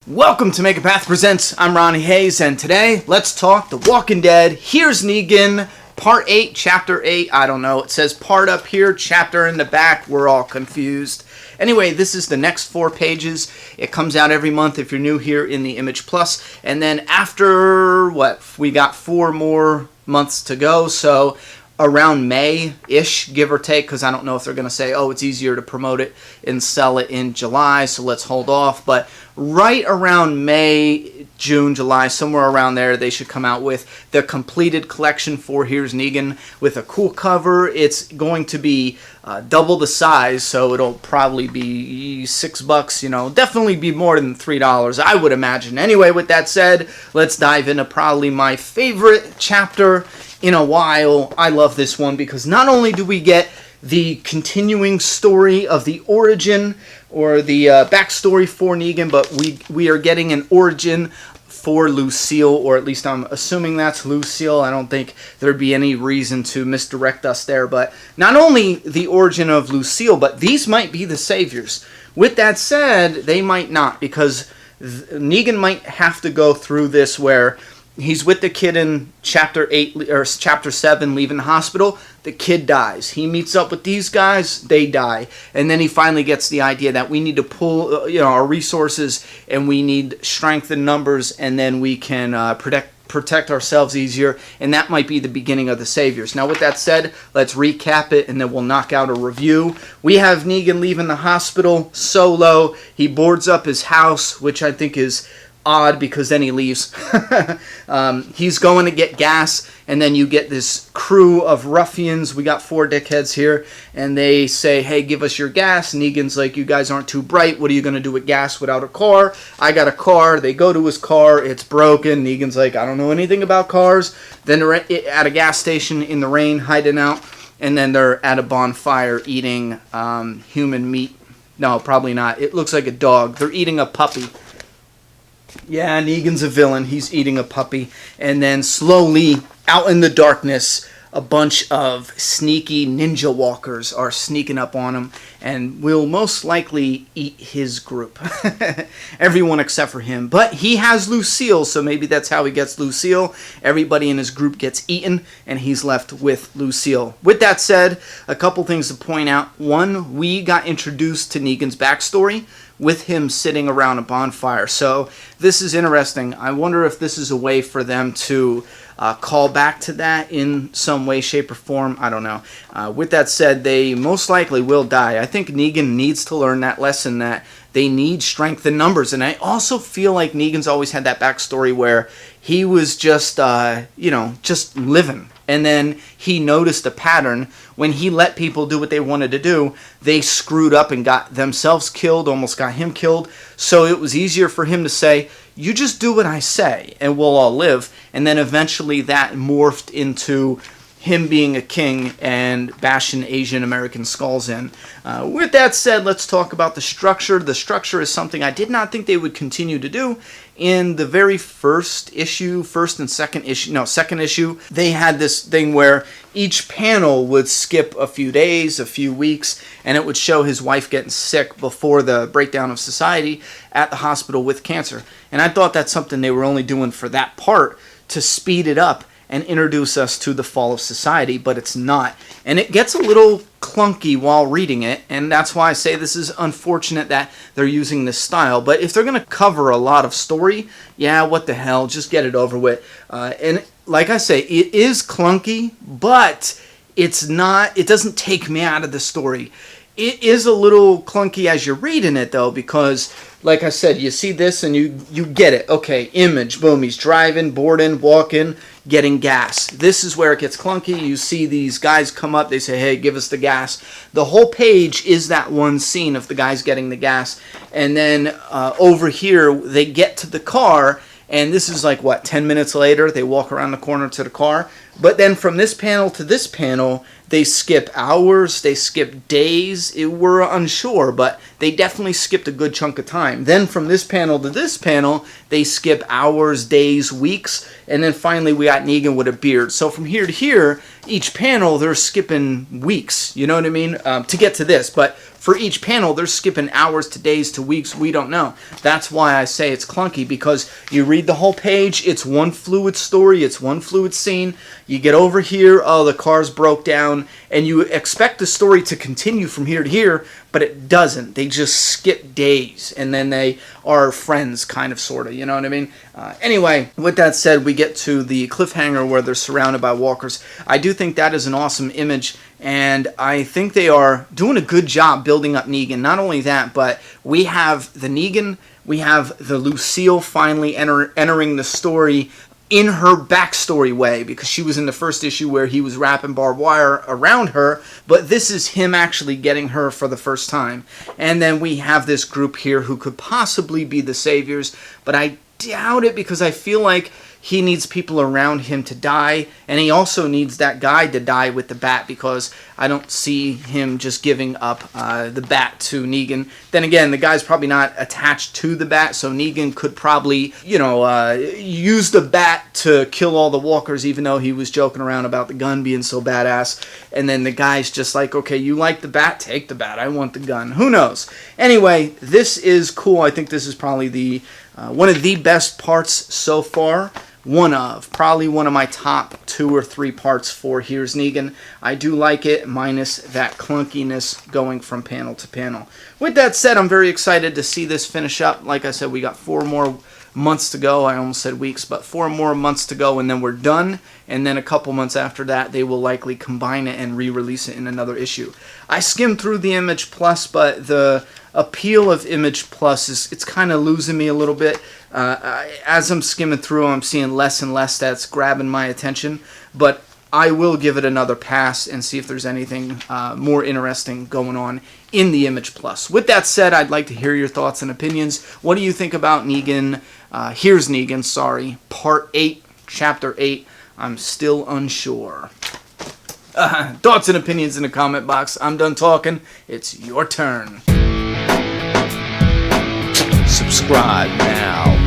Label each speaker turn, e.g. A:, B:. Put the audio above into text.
A: Welcome to Make a Path Presents. I'm Ronnie Hayes, and today let's talk The Walking Dead. Here's Negan, Part 8, Chapter 8. I don't know. It says part up here, chapter in the back. We're all confused. Anyway, this is the next 4 pages. It comes out every month if you're new here in the Image Plus. And then after, we got 4 more months to go, so around May-ish, give or take, because I don't know if they're going to say, oh, it's easier to promote it and sell it in July, so let's hold off. But right around May, June, July, somewhere around there, they should come out with the completed collection for Here's Negan with a cool cover. It's going to be double the size, so it'll probably be $6, you know, definitely be more than $3, I would imagine. Anyway, with that said, let's dive into probably my favorite chapter in a while. I love this one because not only do we get the continuing story of the origin or the backstory for Negan, but we are getting an origin for Lucille, or at least I'm assuming that's Lucille. I don't think there'd be any reason to misdirect us there. But not only the origin of Lucille, but these might be the saviors. With that said, they might not, because Negan might have to go through this where he's with the kid in Chapter 8 or Chapter 7, leaving the hospital. The kid dies. He meets up with these guys. They die, and then he finally gets the idea that we need to pull, our resources, and we need strength in numbers, and then we can protect ourselves easier. And that might be the beginning of the saviors. Now, with that said, let's recap it, and then we'll knock out a review. We have Negan leaving the hospital solo. He boards up his house, which I think is odd because then he leaves. He's going to get gas, and then you get this crew of ruffians. We got 4 dickheads here, and they say, hey, give us your gas. Negan's like, you guys aren't too bright. What are you going to do with gas without a car? I got a car. They go to his car. It's broken. Negan's like, I don't know anything about cars. Then they're at a gas station in the rain hiding out, and then they're at a bonfire eating human meat. No, probably not. It looks like a dog. They're eating a puppy. Yeah, Negan's a villain. He's eating a puppy. And then slowly, out in the darkness, a bunch of sneaky ninja walkers are sneaking up on him and will most likely eat his group. Everyone except for him. But he has Lucille, so maybe that's how he gets Lucille. Everybody in his group gets eaten, and he's left with Lucille. With that said, a couple things to point out. One, we got introduced to Negan's backstory with him sitting around a bonfire. So this is interesting. I wonder if this is a way for them to call back to that in some way, shape, or form. I don't know. With that said, they most likely will die. I think Negan needs to learn that lesson that they need strength in numbers. And I also feel like Negan's always had that backstory where he was just, just living. And then he noticed a pattern. When he let people do what they wanted to do, they screwed up and got themselves killed, almost got him killed. So it was easier for him to say, you just do what I say, and we'll all live. And then eventually that morphed into him being a king and bashing Asian American skulls in. With that said, let's talk about the structure. The structure is something I did not think they would continue to do. In the very first issue, second issue, they had this thing where each panel would skip a few days, a few weeks, and it would show his wife getting sick before the breakdown of society at the hospital with cancer. And I thought that's something they were only doing for that part to speed it up and introduce us to the fall of society, but it's not. And it gets a little clunky while reading it, and that's why I say this is unfortunate that they're using this style. But if they're going to cover a lot of story, yeah, what the hell, just get it over with. And like I say, it is clunky, but it's not. It doesn't take me out of the story. It is a little clunky as you're reading it, though, because, like I said, you see this and you get it. Okay, image, boom, he's driving, boarding, walking, getting gas. This is where it gets clunky. You see these guys come up, they say, hey, give us the gas. The whole page is that one scene of the guys getting the gas. And then over here, they get to the car, and this is like, 10 minutes later, they walk around the corner to the car. But then from this panel to this panel, they skip hours, they skip days. We're unsure, but they definitely skipped a good chunk of time. Then from this panel to this panel, they skip hours, days, weeks, and then finally we got Negan with a beard. So from here to here, each panel, they're skipping weeks, you know what I mean, to get to this. But for each panel, they're skipping hours to days to weeks. We don't know. That's why I say it's clunky, because you read the whole page, it's one fluid story, it's one fluid scene. You get over here, oh, the cars broke down, and you expect the story to continue from here to here, but it doesn't. They just skip days, and then they are friends, kind of, sort of, you know what I mean? Anyway, with that said, we get to the cliffhanger where they're surrounded by walkers. I do think that is an awesome image, and I think they are doing a good job building up Negan. Not only that, but we have the Negan, we have the Lucille finally entering the story in her backstory way, because she was in the first issue where he was wrapping barbed wire around her, but this is him actually getting her for the first time. And then we have this group here who could possibly be the saviors, but I doubt it, because I feel like he needs people around him to die, and he also needs that guy to die with the bat, because I don't see him just giving up the bat to Negan. Then again, the guy's probably not attached to the bat, so Negan could probably, use the bat to kill all the walkers, even though he was joking around about the gun being so badass. And then the guy's just like, okay, you like the bat? Take the bat. I want the gun. Who knows? Anyway, this is cool. I think this is probably the one of the best parts so far. Probably one of my top 2 or 3 parts for Here's Negan. I do like it, minus that clunkiness going from panel to panel. With that said, I'm very excited to see this finish up. Like I said, we got 4 more months to go. I almost said weeks, but 4 more months to go, and then we're done. And then a couple months after that, they will likely combine it and re-release it in another issue. I skimmed through the Image Plus, but the appeal of Image Plus it's kind of losing me a little bit. As I'm skimming through, I'm seeing less and less that's grabbing my attention, but I will give it another pass and see if there's anything more interesting going on in the Image Plus. With that said, I'd like to hear your thoughts and opinions. What do you think about Negan? Here's Negan, Part 8, Chapter 8. I'm still unsure. Thoughts and opinions in the comment box. I'm done talking. It's your turn. Subscribe now.